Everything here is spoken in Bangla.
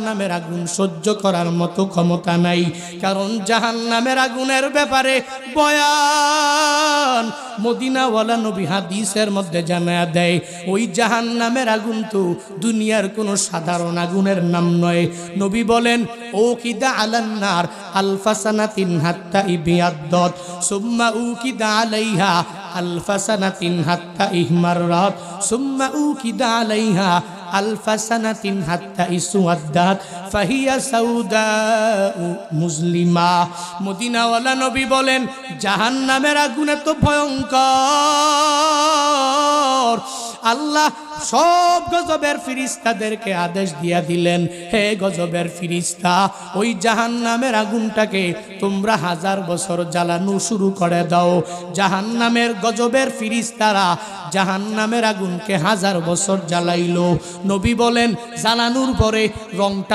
জাহান্নামের আগুন সহ্য করার মতো ক্ষমতা নাই। কারণ জাহান্নামের আগুনের ব্যাপারে বয়ান মদিনাওয়ালা নবী হাদিসের মধ্যে জানায়া দেয়, ওই জাহান্নামের আগুন তো দুনিয়ার কোনো সাধারণ আগুনের নাম নয়। নবী বলেন, ও কিদা আলান্নার আলফাসানাতিন হাত্তা ইবিয়াদ্দত সুম্মা উকিদা আলাইহা আলফাসানাতিন হাত্তা ইহমাররাত সুম্মা উকিদা আলাইহা আলফাসানাতিন হাত্তা ইসওয়াদ্দাত ফাহিয়া সাউদাউ মুসলিমা। মদিনাওয়ালা নবী বলেন, জাহান্নামের আগুন এত ভয়ঙ্কর, আল্লাহ সব গজবের ফিরিস্তাদেরকে আদেশ দিয়া দিলেন, হে গজবের ফিরিস্তা, ওই জাহান্নামের আগুনটাকে তোমরা 1000 বছর জ্বালানো শুরু করে দাও। জাহান্নামের গজবের ফিরিস্তারা জাহান্নামের আগুনকে 1000 বছর জ্বালাইলো। নবী বলেন, জ্বালানোর পরে রংটা